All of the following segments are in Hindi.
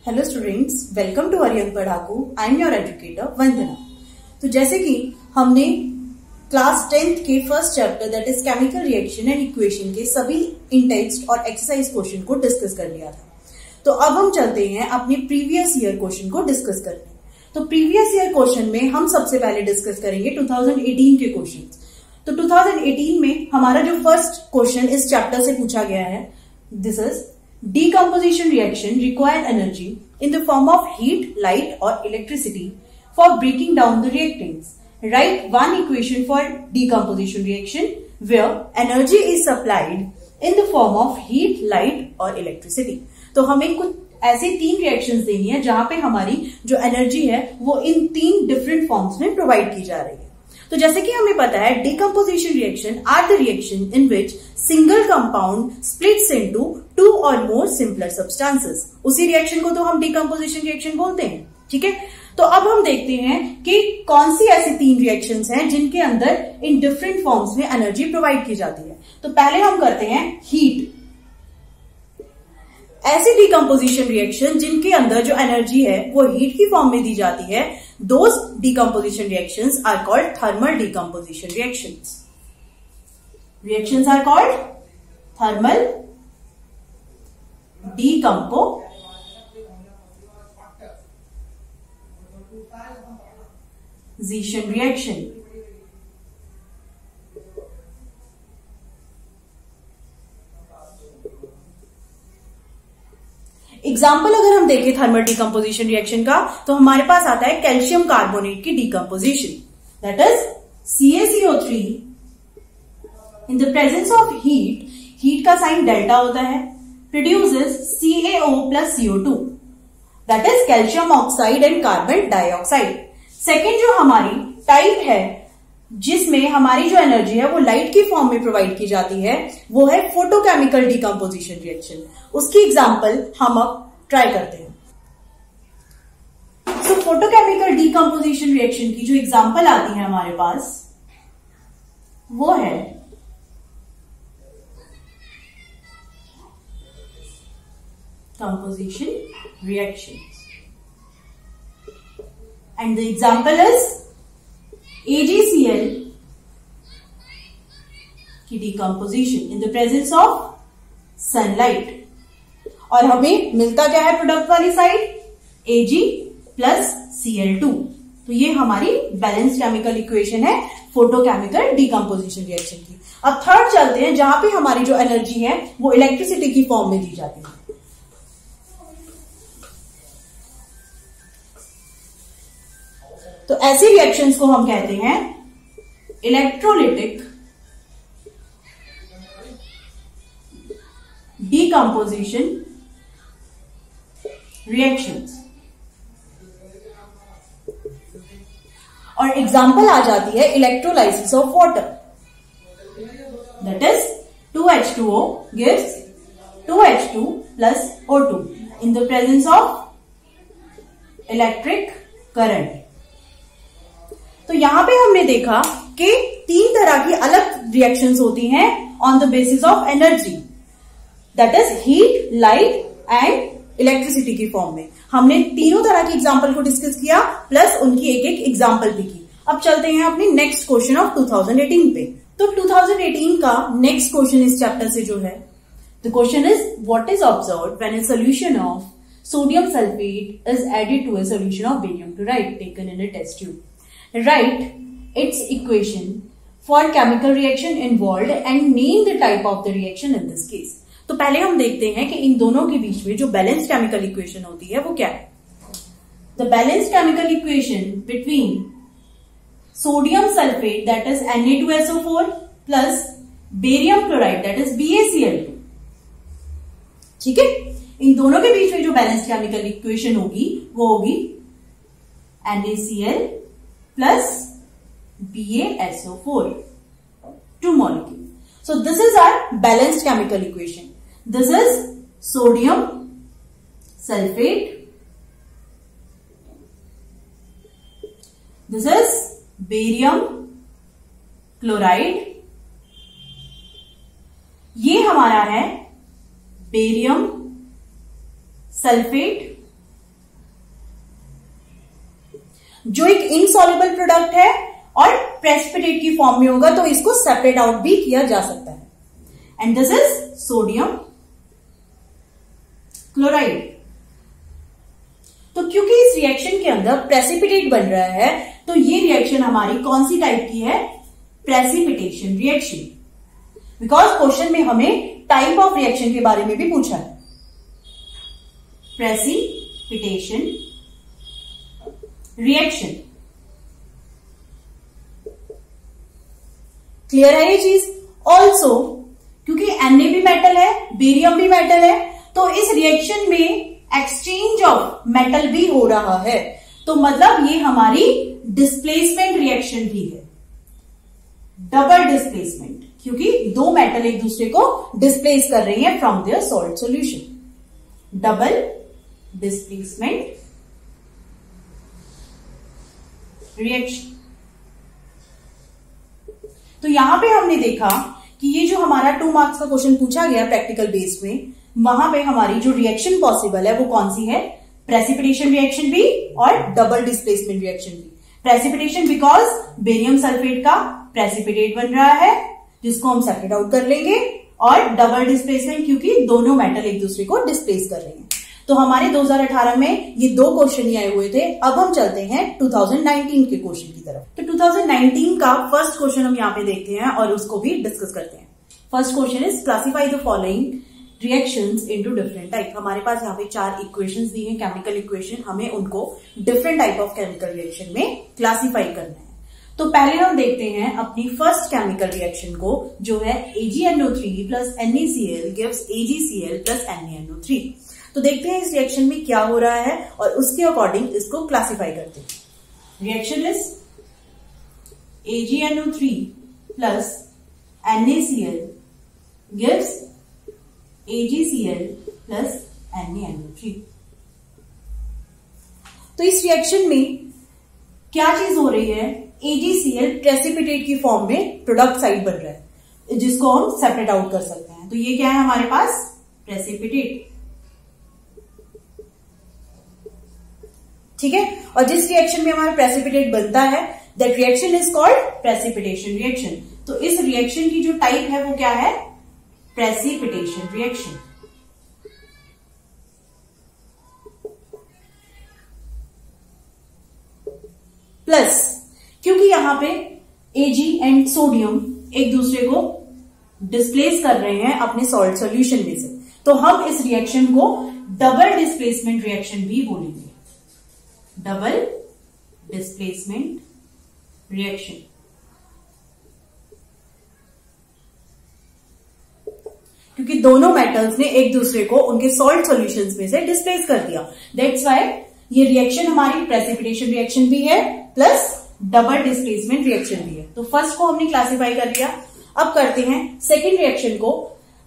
Hello students, welcome to Aryan Padhaku. I am your educator Vandana. तो जैसे कि हमने क्लास 10th के first chapter that is chemical reaction and equation के सभी इन टेक्स्ट और एक्सरसाइज क्वेश्चन को डिस्कस कर लिया था, तो अब हम चलते हैं अपने प्रीवियस ईयर क्वेश्चन को डिस्कस करने। तो प्रीवियस ईयर क्वेश्चन में हम सबसे पहले डिस्कस करेंगे 2018 के क्वेश्चन। तो 2018 में हमारा जो फर्स्ट क्वेश्चन इस चैप्टर से पूछा गया है, this is decomposition reaction require energy in the form of heat, light or electricity for breaking down the reactants. Write one equation for decomposition reaction where energy is supplied in the form of heat, light or electricity. तो हमें कुछ ऐसे तीन रिएक्शंस देनी है जहां पे हमारी जो एनर्जी है वो इन तीन डिफरेंट फॉर्म्स में प्रोवाइड की जा रही है। तो जैसे कि हमें पता है, decomposition reaction are the reaction in which single compound splits into two or more simpler substances. उसी रिएक्शन को तो हम डिकम्पोजिशन रिएक्शन बोलते हैं, ठीक है। तो अब हम देखते हैं कि कौन सी ऐसी तीन रिएक्शंस हैं जिनके अंदर इन डिफरेंट फॉर्म्स में एनर्जी प्रोवाइड की जाती है। तो पहले हम करते हैं हीट। ऐसी डिकम्पोजिशन रिएक्शन जिनके अंदर जो एनर्जी है वो हीट की फॉर्म में दी जाती है, those decomposition reactions are called thermal decomposition reactions. Reactions are called thermal decomposition reaction. Example अगर हम देखें थर्मल डिकम्पोजिशन रिएक्शन का, तो हमारे पास आता है कैल्शियम कार्बोनेट की decomposition, that is CaCO3 in the presence of heat, heat का साइन डेल्टा होता है, produces CaO plus CO2 that is calcium oxide and carbon dioxide. Second जो हमारी टाइप है जिसमें हमारी जो एनर्जी है वो लाइट की फॉर्म में प्रोवाइड की जाती है, वो है फोटोकेमिकल डिकम्पोजिशन रिएक्शन। उसकी एग्जांपल हम अब ट्राई करते हैं। सो फोटोकेमिकल डिकम्पोजिशन रिएक्शन की जो एग्जांपल आती है हमारे पास वो है composition reaction, and the example is AgCl की decomposition in the presence of sunlight. और हमें मिलता क्या है प्रोडक्ट वाली साइड, Ag प्लस Cl2। तो ये हमारी बैलेंस केमिकल इक्वेशन है फोटोकेमिकल डिकम्पोजिशन रिएक्शन की। अब थर्ड चलते हैं जहां पे हमारी जो एनर्जी है वो इलेक्ट्रिसिटी की फॉर्म में दी जाती है। तो ऐसी रिएक्शंस को हम कहते हैं इलेक्ट्रोलिटिक डिकम्पोजिशन रिएक्शंस। और एग्जांपल आ जाती है electrolysis of water, that is 2H2O gives 2H2 plus O2 in the presence of electric current। तो यहां पे हमने देखा कि तीन तरह की अलग रिएक्शंस होती हैं on the basis of energy, that is heat, light and electricity की फॉर्म में। हमने तीनों तरह की एग्जांपल को डिस्कस किया, प्लस उनकी एक एक एग्जांपल भी की। अब चलते हैं अपने नेक्स्ट क्वेश्चन ऑफ 2018 पे। तो 2018 का नेक्स्ट क्वेश्चन इस चैप्टर से जो है, the question is what is observed when a solution of sodium sulphate is added to a solution of barium chloride taken in a test tube. Write its equation for chemical reaction involved and name the type of the reaction in this case। तो पहले हम देखते हैं कि इन दोनों के बीच में जो बैलेंस केमिकल इक्वेशन होती है वो क्या है। The balance chemical equation between sodium sulphate that is Na2SO4 plus barium chloride that is BaCl2, ठीक है। इन दोनों के बीच में जो बैलेंस केमिकल इक्वेशन होगी वो होगी NaCl plus BaSO4, two molecules. So this is our balanced chemical equation. This is sodium sulfate. This is barium chloride. ये हमारा है बेरियम सल्फेट जो एक इनसॉल्युबल प्रोडक्ट है और प्रेसिपिटेट की फॉर्म में होगा तो इसको सेपरेट आउट भी किया जा सकता है। And this is sodium chloride. तो क्योंकि इस रिएक्शन के अंदर प्रेसिपिटेट बन रहा है तो ये रिएक्शन हमारी कौन सी टाइप की है? Precipitation reaction. बिकॉज क्वेश्चन में हमें टाइप ऑफ रिएक्शन के बारे में भी पूछा है। Precipitation reaction. क्लियर है ये चीज? ऑल्सो क्योंकि Na भी मेटल है, बेरियम भी मेटल है, तो इस रिएक्शन में एक्सचेंज ऑफ मेटल भी हो रहा है, तो मतलब ये हमारी डिस्प्लेसमेंट रिएक्शन भी है। डबल डिस्प्लेसमेंट, क्योंकि दो मेटल एक दूसरे को डिस्प्लेस कर रही है from their salt solution. Double displacement reaction. तो यहां पे हमने देखा कि ये जो हमारा 2 मार्क्स का क्वेश्चन पूछा गया प्रैक्टिकल बेस में, वहां पे हमारी जो रिएक्शन पॉसिबल है वो कौन सी है? प्रेसिपिटेशन रिएक्शन भी और डबल डिस्प्लेसमेंट रिएक्शन भी। प्रेसिपिटेशन बिकॉज बेरियम सल्फेट का प्रेसिपिटेट बन रहा है जिसको हम सेपरेट आउट कर लेंगे, और डबल डिस्प्लेसमेंट क्योंकि दोनों मेटल एक दूसरे को डिस्प्लेस कर रहे हैं। तो हमारे 2018 में ये 2 क्वेश्चन ही आए हुए थे। अब हम चलते हैं 2019 के क्वेश्चन की तरफ। तो 2019 का फर्स्ट क्वेश्चन हम यहाँ पे देखते हैं और उसको भी डिस्कस करते हैं। First question is classify the following reactions into different type. हमारे पास यहाँ पे 4 इक्वेशंस दी हैं, केमिकल इक्वेशन। हमें उनको different type of chemical reaction में क्लासिफाई करना है। तो पहले हम देखते हैं अपनी फर्स्ट केमिकल रिएक्शन को, जो है AgNO3 plus NaCl gives AgCl plus NaNO3। तो देखते हैं इस रिएक्शन में क्या हो रहा है और उसके अकॉर्डिंग इसको क्लासिफाई करते हैं। Reaction is AgNO3 plus NaCl gives AgCl plus NaNO3। तो इस रिएक्शन में क्या चीज हो रही है? AgCl प्रेसिपिटेट की फॉर्म में प्रोडक्ट साइड बन रहा है जिसको हम सेपरेट आउट कर सकते हैं। तो ये क्या है हमारे पास? प्रेसिपिटेट। ठीक है, और जिस रिएक्शन में हमारा प्रेसिपिटेट बनता है that reaction is called precipitation reaction. तो इस रिएक्शन की जो टाइप है वो क्या है? Precipitation reaction. प्लस क्योंकि यहां पे Ag एंड सोडियम एक दूसरे को डिस्प्लेस कर रहे हैं अपने सॉल्ट सॉल्यूशन में से, तो हम इस रिएक्शन को डबल डिस्प्लेसमेंट रिएक्शन भी बोलेंगे। Double displacement reaction. क्योंकि दोनों मेटल्स ने एक दूसरे को उनके सॉल्ट सॉल्यूशंस में से डिस्प्लेस कर दिया, दैट्स व्हाई ये रिएक्शन हमारी प्रेसिपिटेशन रिएक्शन भी है प्लस डबल डिस्प्लेसमेंट रिएक्शन भी है। तो फर्स्ट को हमने क्लासिफाई कर लिया। अब करते हैं सेकेंड रिएक्शन को।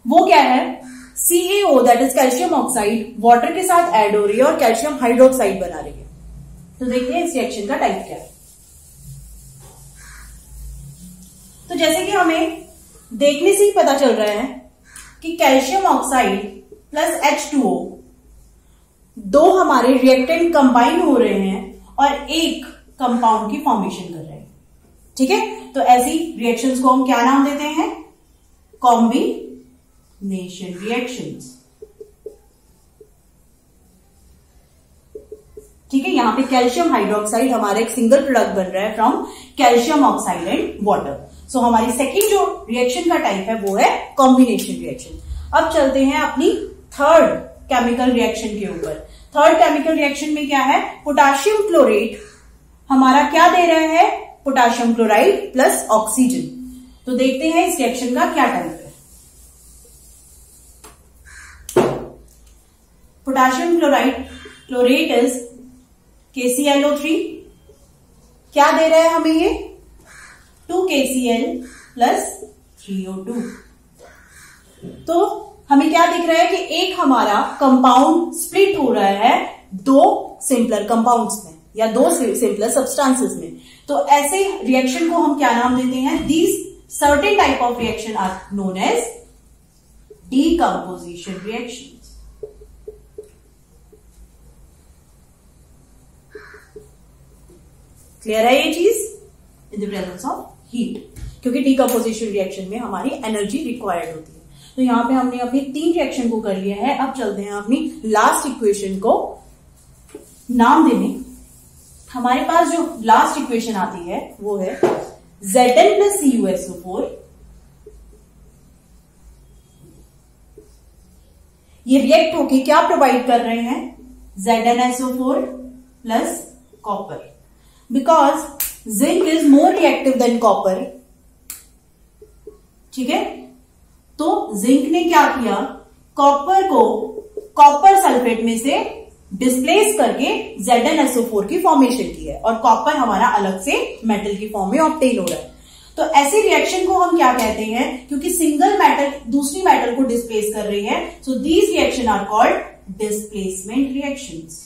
वो क्या है? CaO that is calcium oxide water के साथ ऐड हो रही है और कैल्शियम हाइड्रोक्साइड बना रही है। तो देखते हैं इस रिएक्शन का टाइप क्या है। तो जैसे कि हमें देखने से ही पता चल रहा है कि कैल्शियम ऑक्साइड प्लस H2O दो हमारे रिएक्टेंट कंबाइन हो रहे हैं और एक कंपाउंड की फॉर्मेशन कर रहे हैं। ठीक है, तो ऐसी रिएक्शंस को हम क्या नाम देते हैं? Combination reactions. ठीक है, यहां पे कैल्शियम हाइड्रोक्साइड हमारा एक सिंगल प्रोडक्ट बन रहा है from calcium oxide and water. So हमारी सेकेंड जो रिएक्शन का टाइप है वो है कॉम्बिनेशन रिएक्शन। अब चलते हैं अपनी थर्ड केमिकल रिएक्शन के ऊपर। थर्ड केमिकल रिएक्शन में क्या है? पोटाशियम क्लोरेट हमारा क्या दे रहा है? Potassium chloride plus oxygen. तो देखते हैं इस रिएक्शन का क्या टाइप है। Potassium chlorate is KClO3। क्या दे रहा है हमें ये? 2KCl plus 3O2। तो हमें क्या दिख रहा है कि एक हमारा कंपाउंड स्प्लिट हो रहा है दो सिंपलर कंपाउंड्स में या दो सिंपलर सब्सटेंसेस में। तो ऐसे रिएक्शन को हम क्या नाम देते हैं? These certain type of reaction are known as decomposition reaction. Clear है ये चीज? In the presence of heat, क्योंकि डीकंपोजिशन रिएक्शन में हमारी एनर्जी रिक्वायर्ड होती है। तो यहां पे हमने अपनी 3 रिएक्शन को कर लिया है। अब चलते हैं अपनी लास्ट इक्वेशन को नाम देने। हमारे पास जो लास्ट इक्वेशन आती है वो है Zn प्लस CuSO4। ये रिएक्ट होके क्या प्रोवाइड कर रहे हैं? ZnSO4 plus copper, because zinc is more reactive than copper. ठीक है, तो जिंक ने क्या किया? कॉपर को कॉपर सल्फेट में से डिस्प्लेस करके ZnSO4 की फॉर्मेशन की है, और कॉपर हमारा अलग से मेटल की फॉर्म में ऑब्टेन हो रहा है। तो ऐसी रिएक्शन को हम क्या कहते हैं? क्योंकि सिंगल मेटल दूसरी मेटल को डिस्प्लेस कर रही है, so these reaction are called displacement reactions.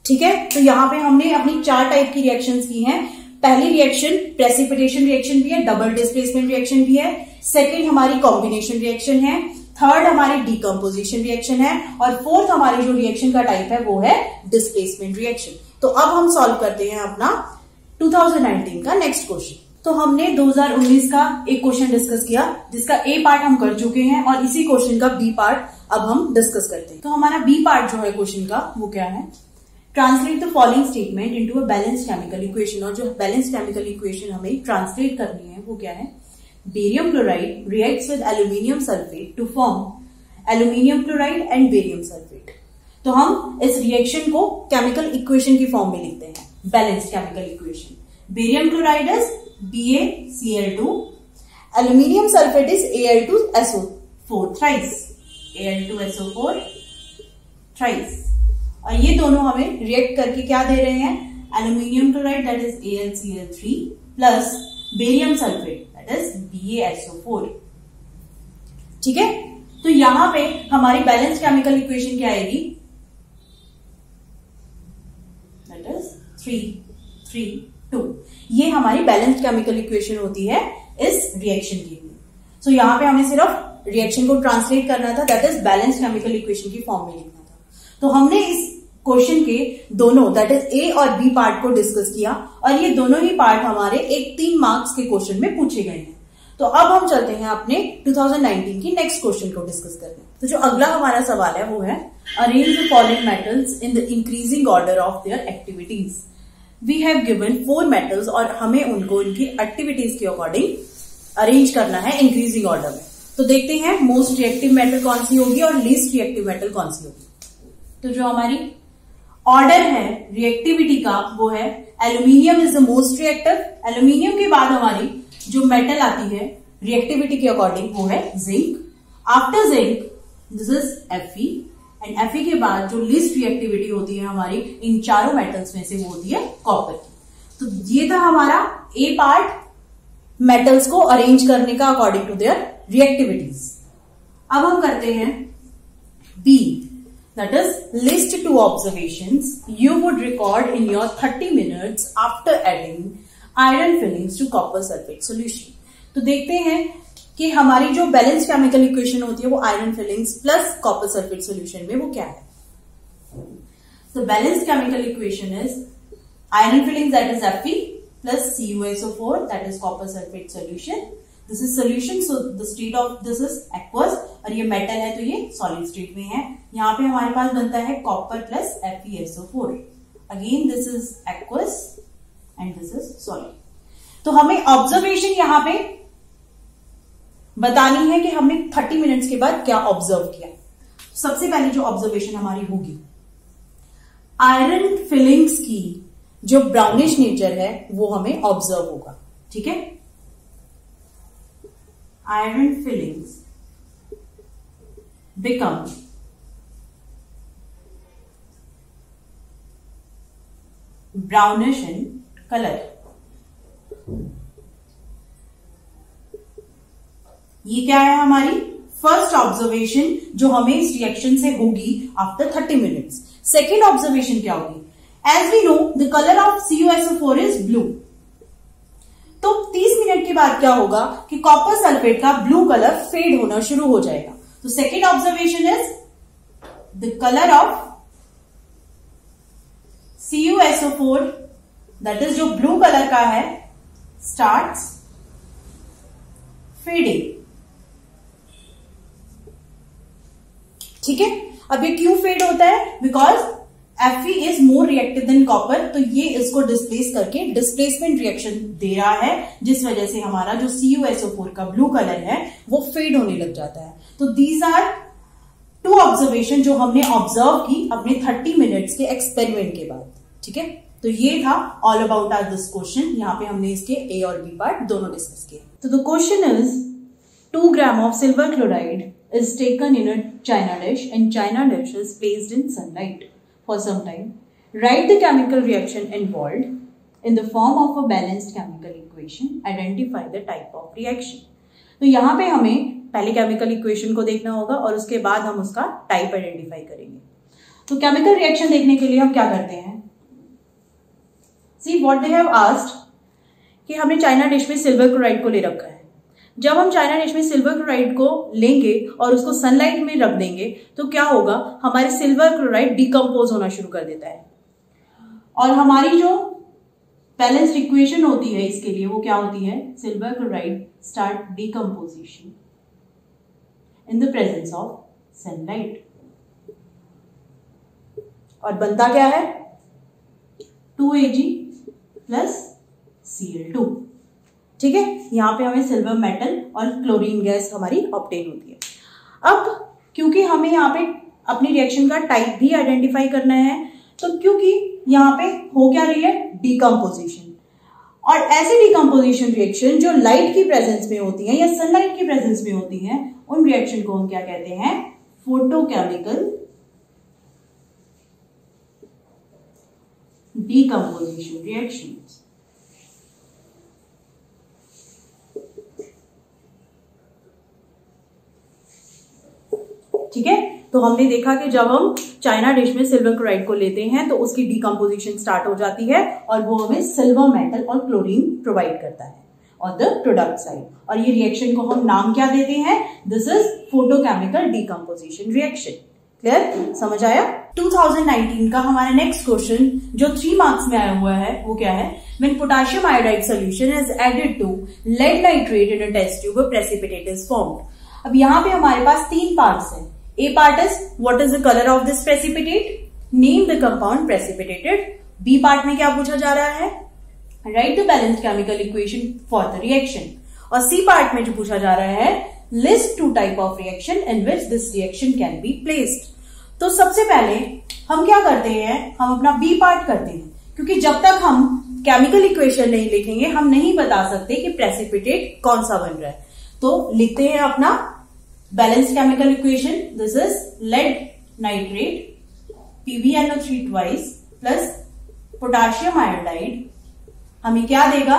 ठीक है, तो यहां पे हमने अपनी 4 टाइप की रिएक्शंस की हैं। पहली रिएक्शन प्रेसिपिटेशन रिएक्शन भी है, डबल डिस्प्लेसमेंट रिएक्शन भी है। सेकंड हमारी कॉम्बिनेशन रिएक्शन है। थर्ड हमारी डीकंपोजिशन रिएक्शन है, और फोर्थ हमारी जो रिएक्शन का टाइप है वो है डिस्प्लेसमेंट रिएक्शन। तो अब हम सॉल्व करते हैं अपना 2019 का नेक्स्ट क्वेश्चन। तो हमने 2019 का एक क्वेश्चन डिस्कस किया, जिसका ए पार्ट हम कर चुके हैं, और इसी क्वेश्चन का बी पार्ट अब हम डिस्कस करते हैं। तो हमारा बी पार्ट जो है क्वेश्चन का वो क्या है? Translate the following statement into a balanced chemical equation. और जो बैलेंस्ड केमिकल इक्वेशन हमें ट्रांसलेट करनी है वो क्या है? Barium chloride reacts with aluminium sulphate to form aluminium chloride and barium sulphate. तो हम इस रिएक्शन को केमिकल इक्वेशन की फॉर्म में लिखते हैं, balanced chemical equation. Barium chloride is BaCl2, aluminium sulphate is Al2SO4 thrice, Al2SO4 thrice. और ये दोनों हमें रिएक्ट करके क्या दे रहे हैं? Aluminium chloride that is AlCl3 plus barium sulphate that is BaSO4। ठीक है, तो यहां पे हमारी बैलेंस केमिकल इक्वेशन क्या आएगी? That is 3, 2। ये हमारी बैलेंस केमिकल इक्वेशन होती है इस रिएक्शन के लिए। सो यहां पे हमें सिर्फ रिएक्शन को ट्रांसलेट करना था, that is balance chemical equation की फॉर्म में लिखना था। तो हमने इस क्वेश्चन के दोनों दैट इज ए और बी पार्ट को डिस्कस किया, और ये दोनों ही पार्ट हमारे एक 3 मार्क्स के क्वेश्चन में पूछे गए हैं। तो अब हम चलते हैं अपने 2019 की नेक्स्ट क्वेश्चन को डिस्कस करने। तो जो अगला हमारा सवाल है वो है arrange the following metals in the increasing order of their activities. We have given 4 metals, और हमें उनको इनकी एक्टिविटीज के अकॉर्डिंग अरेंज करना है इंक्रीजिंग ऑर्डर में। तो देखते हैं मोस्ट रिएक्टिव मेटल कौन सी होगी और लीस्ट रिएक्टिव मेटल कौन सी होगी। तो जो हमारी ऑर्डर है रिएक्टिविटी का वो है aluminium is the most reactive. Aluminium के बाद हमारी जो मेटल आती है रिएक्टिविटी के अकॉर्डिंग वो है zinc. After zinc this is Fe, and Fe के बाद जो लीस्ट रिएक्टिविटी होती है हमारी इन चारों मेटल्स में से वो होती है कॉपर की। तो ये था हमारा ए पार्ट, मेटल्स को अरेंज करने का अकॉर्डिंग टू देयर रिएक्टिविटीज। अब हम करते हैं B, that is list 2 observations you would record in your 30 minutes after adding iron fillings to copper sulfate solution। तो देखते हैं कि हमारी जो बैलेंस केमिकल इक्वेशन होती है वो iron filings plus copper sulphate solution में वो क्या है। तो balance chemical equation is iron filings that is Fe plus CuSO4 that is copper sulphate solution. This is solution, so the state of this is aqueous, और ये मेटल है तो ये सॉलिड स्टेट में है। यहाँ पे हमारे पास बनता है copper plus FeSO4। Again this is aqueous and this is solid. तो हमें ऑब्जर्वेशन यहां पे बतानी है कि हमने 30 मिनट्स के बाद क्या ऑब्जर्व किया। सबसे पहले जो ऑब्जर्वेशन हमारी होगी, आयरन फिलिंग्स की जो ब्राउनिश नेचर है वो हमें ऑब्जर्व होगा। ठीक है, iron fillings become brownish in color। ये क्या है हमारी फर्स्ट ऑब्जर्वेशन जो हमें इस रिएक्शन से होगी आफ्टर 30 मिनट्स। सेकेंड ऑब्जर्वेशन क्या होगी? As we know the colour of CuSO4 is blue. तो 30 मिनट के बाद क्या होगा कि कॉपर सल्फेट का ब्लू कलर फेड होना शुरू हो जाएगा। तो second observation is the colour of CuSO4 that is जो ब्लू कलर का है स्टार्ट्स फेडिंग। ठीक है, अब ये क्यों फेड होता है? Because Fe is more reactive than copper, तो ये इसको डिस्प्लेस करके डिस्प्लेसमेंट रिएक्शन दे रहा है, जिस वजह से हमारा जो CuSO4 का ब्लू कलर है वो फेड होने लग जाता है। तो दीज आर टू ऑब्जर्वेशन जो हमने ऑब्जर्व की अपने 30 मिनट्स के एक्सपेरिमेंट के बाद। ठीक है, तो ये था all about our this question. यहाँ पे हमने इसके ए और बी पार्ट दोनों डिस्कस किए। तो the question is 2 grams of silver chloride is taken in a china dish and china dish is placed in sunlight for some time. Write the chemical reaction involved in the form of a balanced chemical equation. Identify the type of reaction. तो यहाँ पे हमें पहले केमिकल इक्वेशन को देखना होगा और उसके बाद हम उसका टाइप आइडेंटिफाई करेंगे। तो केमिकल रिएक्शन देखने के लिए हम क्या करते हैं? See what they have asked कि हमने चाइना डिश में सिल्वर क्लोराइड को ले रखा है। जब हम चाइना डिश में सिल्वर क्लोराइड को लेंगे और उसको सनलाइट में रख देंगे तो क्या होगा? हमारे सिल्वर क्लोराइड डिकम्पोज होना शुरू कर देता है और हमारी जो बैलेंस्ड इक्वेशन होती है इसके लिए वो क्या होती है? Silver chloride start decomposition in the presence of sunlight और बनता क्या है? 2Ag plus Cl2। ठीक है, यहां पे हमें सिल्वर मेटल और क्लोरीन गैस हमारी ऑब्टेन होती है। अब क्योंकि हमें यहाँ पे अपनी रिएक्शन का टाइप भी आइडेंटिफाई करना है, तो क्योंकि यहाँ पे हो क्या रही है? डिकम्पोजिशन। और ऐसी डिकम्पोजिशन रिएक्शन जो लाइट की प्रेजेंस में होती है या सनलाइट की प्रेजेंस में होती है, उन रिएक्शन को हम क्या कहते हैं? Photochemical decomposition reactions. ठीक है, तो हमने देखा कि जब हम चाइना डिश में सिल्वर क्लोराइड को लेते हैं तो उसकी डिकम्पोजिशन स्टार्ट हो जाती है और वो हमें सिल्वर मेटल और क्लोरीन प्रोवाइड करता है ऑन द प्रोडक्ट साइड। और ये रिएक्शन को हम नाम क्या देते हैं? This is photochemical decomposition reaction. Clear? समझ आया? 2019 का हमारा नेक्स्ट क्वेश्चन जो 3 मार्क्स में आया हुआ है वो क्या है? When potassium iodide solution is added to lead nitrate in a test tube, a precipitate is formed. अब यहाँ पे हमारे पास 3 पार्ट्स हैं। A part is what is the color of this precipitate? Name the compound precipitated. B part में क्या पूछा जा रहा है? Write the balanced chemical equation for the reaction. और C part में जो पूछा जा रहा है list 2 type of reaction in which this reaction can be placed. तो सबसे पहले हम क्या करते हैं? हम अपना B part करते हैं, क्योंकि जब तक हम केमिकल इक्वेशन नहीं लिखेंगे हम नहीं बता सकते कि प्रेसिपिटेट कौन सा बन रहा है। तो लिखते हैं अपना balance chemical equation. This is lead nitrate PbNO3 twice plus potassium iodide हमें क्या देगा?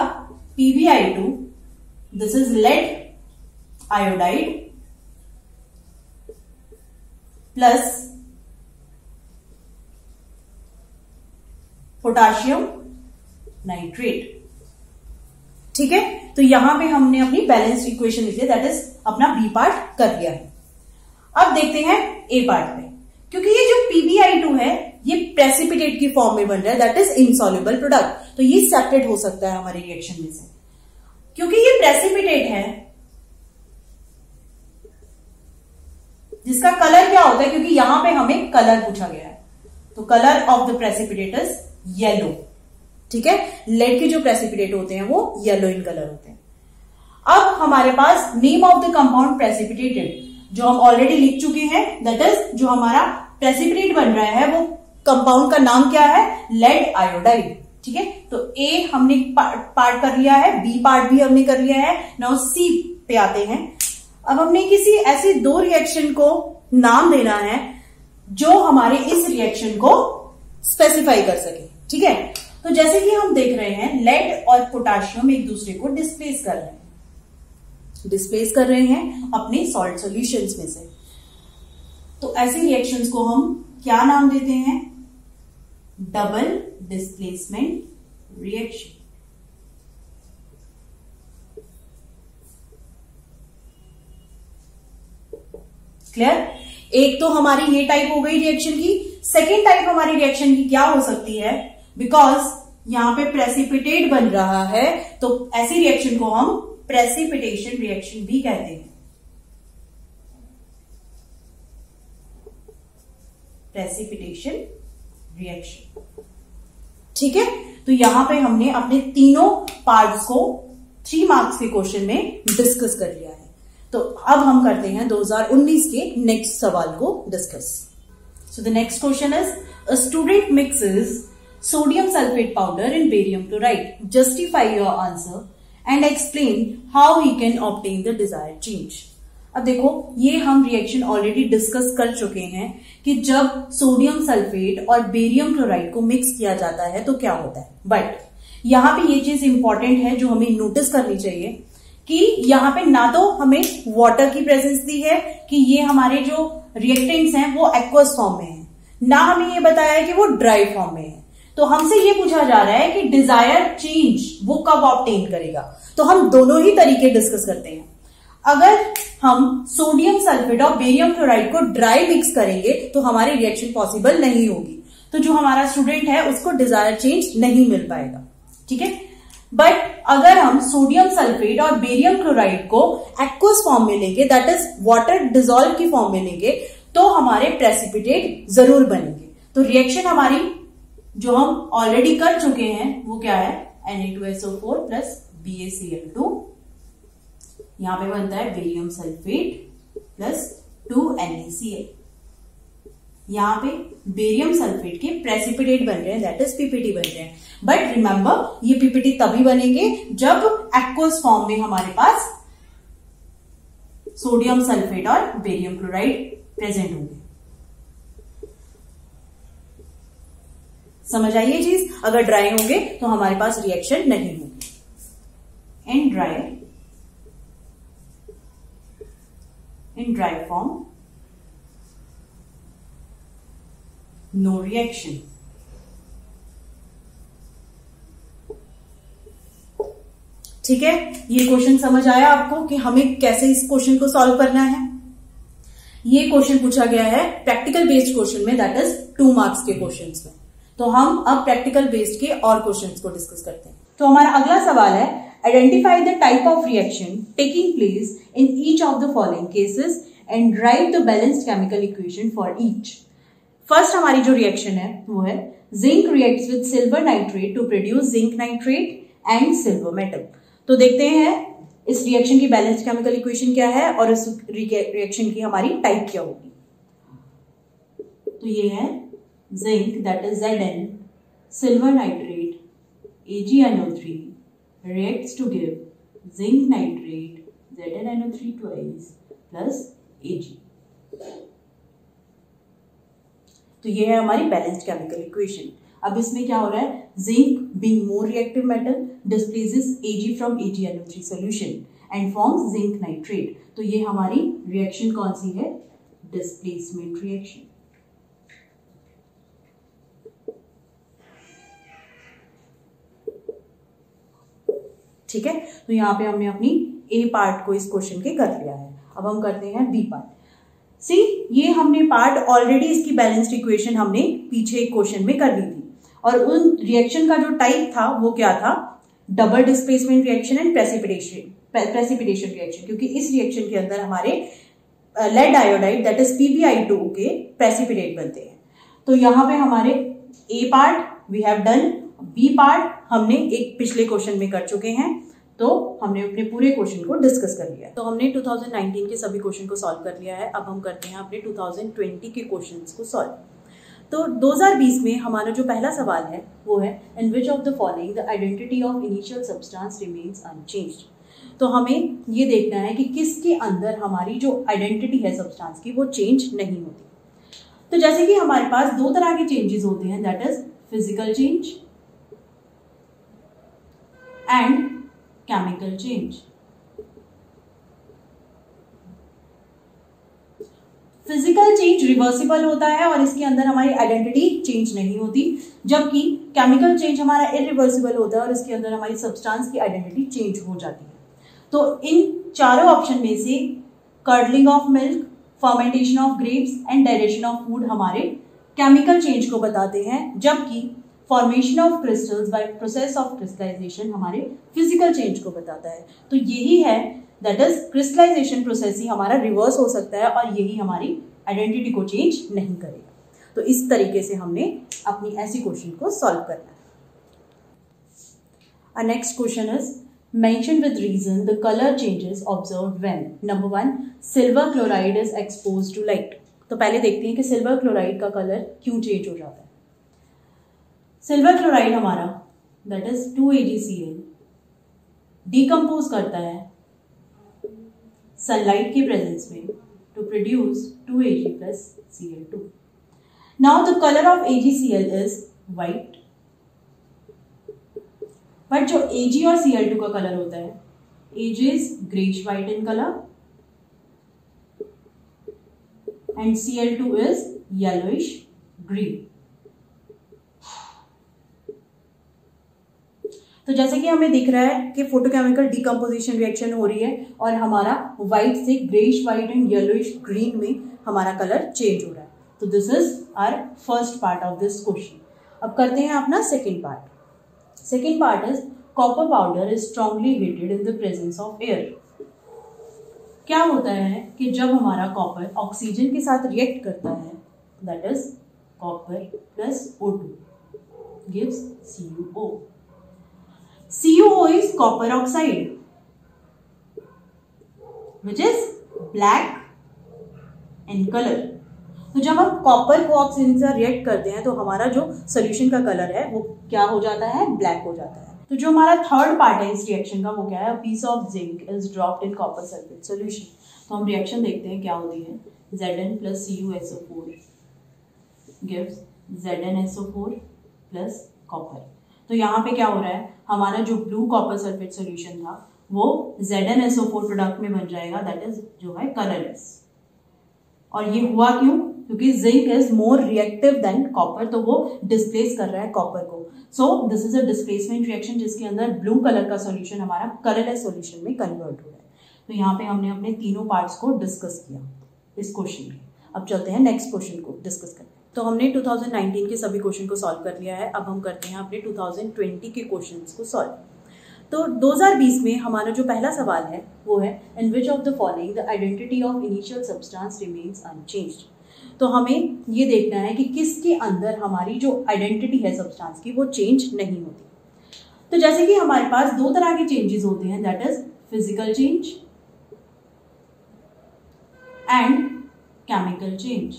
PbI2। This is lead iodide plus potassium nitrate. ठीक है, तो यहां पे हमने अपनी बैलेंस्ड इक्वेशन लिखी है, दैट इज अपना बी पार्ट कर दिया है। अब देखते हैं ए पार्ट में, क्योंकि ये जो PbI2 है ये प्रेसिपिटेट की फॉर्म में बन रहा है, दैट इज इनसॉल्युबल प्रोडक्ट, तो ये सेपरेट हो सकता है हमारे रिएक्शन में से। क्योंकि ये प्रेसिपिटेट है जिसका कलर क्या होता है, क्योंकि यहां पे हमें कलर पूछा गया है, तो colour of the precipitate is yellow. ठीक है, लेड के जो प्रेसिपिटेट होते हैं वो येलो इन कलर होते हैं। अब हमारे पास name of the compound precipitated जो हम ऑलरेडी लिख चुके हैं, दैट इज जो हमारा प्रेसिपिटेट बन रहा है वो कंपाउंड का नाम क्या है? Lead iodide. ठीक है, तो ए हमने पार्ट कर लिया है, बी पार्ट भी हमने कर लिया है। नाउ सी पे आते हैं। अब हमने किसी ऐसी 2 रिएक्शन को नाम देना है जो हमारे इस रिएक्शन को स्पेसिफाई कर सके। ठीक है, तो जैसे कि हम देख रहे हैं लेड और पोटाशियम एक दूसरे को डिस्प्लेस कर रहे हैं अपने सॉल्ट सॉल्यूशंस में से। तो ऐसे रिएक्शंस को हम क्या नाम देते हैं? Double displacement reaction. क्लियर? एक तो हमारी ये टाइप हो गई रिएक्शन की। सेकेंड टाइप हमारी रिएक्शन की क्या हो सकती है, बिकॉज यहां पे प्रेसिपिटेट बन रहा है, तो ऐसी रिएक्शन को हम प्रेसिपिटेशन रिएक्शन भी कहते हैं। प्रेसिपिटेशन रिएक्शन, ठीक है। तो यहां पे हमने अपने तीनों पार्ट्स को 3 मार्क्स के क्वेश्चन में डिस्कस कर लिया है। तो अब हम करते हैं 2019 के नेक्स्ट सवाल को discuss. So the next question is, a student mixes sodium sulphate powder in barium chloride, justify your answer and explain how he can obtain the desired change. अब देखो, ये हम रिएक्शन ऑलरेडी डिस्कस कर चुके हैं कि जब सोडियम सल्फेट और बेरियम क्लोराइड को मिक्स किया जाता है तो क्या होता है। बट यहां पे ये चीज इंपॉर्टेंट है जो हमें नोटिस करनी चाहिए कि यहां पे ना तो हमें वाटर की प्रेजेंस दी है कि ये हमारे जो रिएक्टेंट्स हैं वो एक्वस फॉर्म में है, ना हमें ये बताया है कि वो ड्राई फॉर्म में है। तो हमसे ये पूछा जा रहा है कि डिजायर्ड चेंज वो कब ऑब्टेन करेगा। तो हम दोनों ही तरीके डिस्कस करते हैं। अगर हम सोडियम सल्फेट और बेरियम क्लोराइड को ड्राई मिक्स करेंगे तो हमारी रिएक्शन पॉसिबल नहीं होगी, तो जो हमारा स्टूडेंट है उसको डिजायर्ड चेंज नहीं मिल पाएगा, ठीक है। बट अगर हम सोडियम सल्फेट और बेरियम क्लोराइड को एक्वस फॉर्म में लेंगे, दैट इज वाटर डिसॉल्व की फॉर्म में लेंगे, तो हमारे प्रेसिपिटेट जरूर बनेंगे। तो रिएक्शन हमारी जो हम ऑलरेडी कर चुके हैं वो क्या है, Na2SO4 प्लस BaCl2, यहां पे बनता है बेरियम सल्फेट प्लस 2NaCl। यहां पे बेरियम सल्फेट के प्रेसिपिटेट बन रहे हैं, दैट इज पीपीटी बन रहे हैं। बट रिमेंबर, ये पीपीटी तभी बनेंगे जब एक्वस फॉर्म में हमारे पास सोडियम सल्फेट और बेरियम क्लोराइड प्रेजेंट होंगे। समझ आई ये चीज? अगर ड्राई होंगे तो हमारे पास रिएक्शन नहीं होगी। in dry form, no reaction. ठीक है, ये क्वेश्चन समझ आया आपको कि हमें कैसे इस क्वेश्चन को सॉल्व करना है। ये क्वेश्चन पूछा गया है प्रैक्टिकल बेस्ड क्वेश्चन में, दैट इज 2 मार्क्स के क्वेश्चंस में। तो हम अब प्रैक्टिकल बेस्ड के और क्वेश्चंस को डिस्कस करते हैं। तो हमारा अगला सवाल है, identify the type of reaction taking place in each of the following cases and write the balanced chemical equation for each. First हमारी जो reaction है वो है zinc reacts with silver nitrate to produce zinc nitrate and silver metal. तो देखते हैं इस reaction की balanced chemical equation क्या है और इस reaction की हमारी type क्या होगी। तो ये है zinc, that is Zn, silver nitrate, AgNO3 reacts to give zinc nitrate, ZnNO3 twice plus Ag. तो ये है हमारी बैलेंस्ड केमिकल इक्वेशन। अब इसमें क्या हो रहा है, zinc being more reactive metal displaces Ag from AgNO3 solution and forms zinc nitrate. तो ये हमारी रिएक्शन कौन सी है, डिस्प्लेसमेंट रिएक्शन। ठीक है, तो यहां पे हमने अपनी ए पार्ट को इस क्वेश्चन के कर लिया है। अब हम करते हैं बी पार्ट। सी, ये हमने पार्ट ऑलरेडी इसकी बैलेंस्ड इक्वेशन हमने पीछे एक क्वेश्चन में कर ली थी, और उन रिएक्शन का जो टाइप था वो क्या था, double displacement reaction and precipitation reaction. क्योंकि इस रिएक्शन के अंदर हमारे lead iodide that is PbI2 के प्रेसिपिटेट बनते हैं। तो यहां पे हमारे A part we have done, B part हमने एक पिछले क्वेश्चन में कर चुके हैं, तो हमने अपने पूरे क्वेश्चन को डिस्कस कर लिया। तो हमने 2019 के सभी क्वेश्चन को सॉल्व कर लिया है। अब हम करते हैं अपने 2020 के क्वेश्चंस को सॉल्व। तो 2020 में हमारा जो पहला सवाल है वो है, in which of the following the identity of initial substance remains unchanged. तो हमें ये देखना है कि किसके अंदर हमारी जो आइडेंटिटी है सब्सटेंस की वो चेंज नहीं होती। तो जैसे कि हमारे पास 2 तरह के चेंजेस होते हैं, that is physical change and chemical change. Physical change reversible होता है और इसके अंदर हमारी आइडेंटिटी चेंज नहीं होती, जबकि केमिकल चेंज हमारा इरिवर्सिबल होता है और इसके अंदर हमारी सब्सटेंस की आइडेंटिटी चेंज हो जाती है। तो इन चारों ऑप्शन में से curdling of milk, fermentation of grapes and digestion of food हमारे केमिकल चेंज को बताते हैं, जबकि formation of crystals by process of crystallisation हमारे फिजिकल चेंज को बताता है। तो यही है, दैट इज क्रिस्टलाइजेशन प्रोसेस ही हमारा रिवर्स हो सकता है और यही हमारी आइडेंटिटी को चेंज नहीं करेगा। तो इस तरीके से हमने अपनी ऐसी क्वेश्चन को सॉल्व करना है। Our next question is, mention with reason the color changes observed when number 1 silver chloride is exposed to light। तो पहले देखते हैं कि सिल्वर क्लोराइड का कलर क्यों चेंज हो जाता है। सिल्वर क्लोराइड हमारा दैट इज 2AgCl डिकम्पोज करता है सनलाइट के प्रेजेंस में to produce 2Ag plus Cl2। Now the colour of AgCl is white, but जो Ag और Cl2 का कलर होता है, Ag is greyish white in colour and Cl2 is yellowish green. तो जैसे कि हमें दिख रहा है कि फोटोकेमिकल डिकम्पोजिशन रिएक्शन हो रही है और हमारा व्हाइट से greyish white and yellowish green में हमारा कलर चेंज हो रहा है। तो this is our first part of this question. अब करते हैं अपना second part. Second part is copper powder is strongly heated in the presence of air. क्या होता है कि जब हमारा कॉपर ऑक्सीजन के साथ रिएक्ट करता है, that is copper plus O2 gives CuO। CuO is copper oxide which is black in color। तो जब हम कॉपर को ऑक्सीजन से रिएक्ट करते हैं तो हमारा जो सोल्यूशन का कलर है वो क्या हो जाता है, ब्लैक हो जाता है। तो जो हमारा थर्ड पार्ट है इस रिएक्शन का वो क्या है, piece of zinc is dropped in copper sulphate solution. तो हम रिएक्शन देखते हैं क्या होती है। Zn plus CuSO4 gives ZnSO4 plus copper. तो यहाँ पे क्या हो रहा है, हमारा जो ब्लू कॉपर सल्फेट सोल्यूशन था वो ZnSO4 प्रोडक्ट में बन जाएगा, दैट इज जो है कलरलेस। और ये हुआ क्यों, क्योंकि zinc is more reactive than copper, तो वो डिस्प्लेस कर रहा है कॉपर को। So this is a displacement reaction जिसके अंदर ब्लू कलर का सोल्यूशन हमारा कलरलेस सोल्यूशन में कन्वर्ट हो रहा है। तो यहाँ पे हमने अपने तीनों पार्ट्स को डिस्कस किया इस क्वेश्चन में। अब चलते हैं नेक्स्ट क्वेश्चन को डिस्कस करने। तो हमने 2019 के सभी क्वेश्चन को सॉल्व कर लिया है। अब हम करते हैं अपने 2020 के क्वेश्चंस को सॉल्व। तो 2020 में हमारा जो पहला सवाल है वो है, in which of the following the identity of initial substance remains unchanged. तो हमें ये देखना है कि किसके अंदर हमारी जो आइडेंटिटी है सब्सटेंस की वो चेंज नहीं होती। तो जैसे कि हमारे पास दो तरह के चेंजेस होते हैं, that is physical change and chemical change.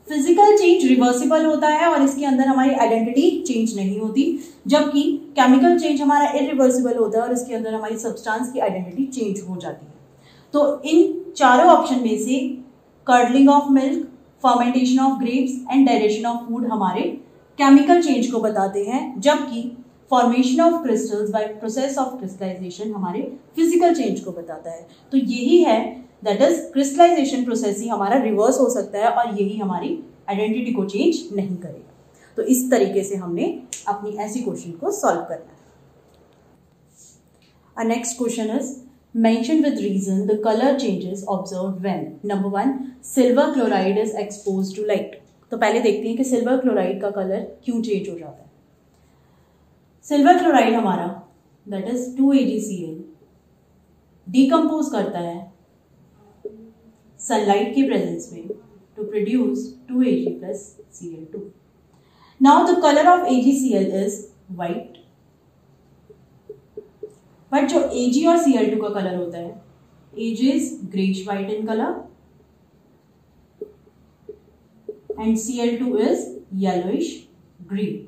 Physical change reversible होता है और इसके अंदर हमारी आइडेंटिटी चेंज नहीं होती, जबकि केमिकल चेंज हमारा इरिवर्सिबल होता है और इसके अंदर हमारी सब्सटेंस की आइडेंटिटी चेंज हो जाती है। तो इन चारों ऑप्शन में से curdling of milk, fermentation of grapes and digestion of food हमारे केमिकल चेंज को बताते हैं, जबकि formation of crystals by process of crystallisation हमारे फिजिकल चेंज को बताता है। तो यही है, दैट इज क्रिस्टलाइजेशन प्रोसेस ही हमारा रिवर्स हो सकता है और यही हमारी आइडेंटिटी को चेंज नहीं करेगा। तो इस तरीके से हमने अपनी ऐसी क्वेश्चन को सॉल्व करना है। Our next question is, mention with reason the color changes observed when number 1 silver chloride is exposed to light। तो पहले देखते हैं कि सिल्वर क्लोराइड का कलर क्यों चेंज हो जाता है। सिल्वर क्लोराइड हमारा दैट इज 2AgCl डिकम्पोज करता है सनलाइट के प्रेजेंस में to produce 2Ag plus Cl2। Now the colour of AgCl is white, but जो Ag और Cl2 का कलर होता है, Ag is greyish white in colour and Cl2 is yellowish green.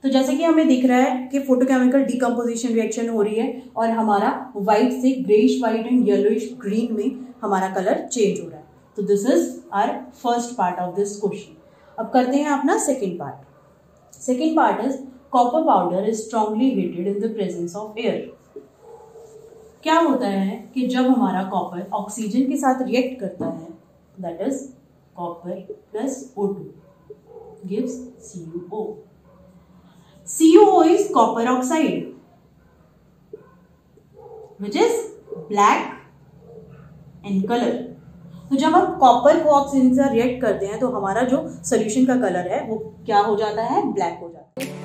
तो जैसे कि हमें दिख रहा है कि फोटोकेमिकल डिकम्पोजिशन रिएक्शन हो रही है और हमारा व्हाइट से greyish white and yellowish green में हमारा कलर चेंज हो रहा है। तो this is our first part of this question. अब करते हैं अपना second part. Second part is copper powder is strongly heated in the presence of air. क्या होता है कि जब हमारा कॉपर ऑक्सीजन के साथ रिएक्ट करता है, that is copper plus O2 gives CuO। CuO is copper oxide, which is black in color. तो जब हम कॉपर को ऑक्सीजन से रिएक्ट करते हैं तो हमारा जो सोल्यूशन का कलर है वो क्या हो जाता है, ब्लैक हो जाता है.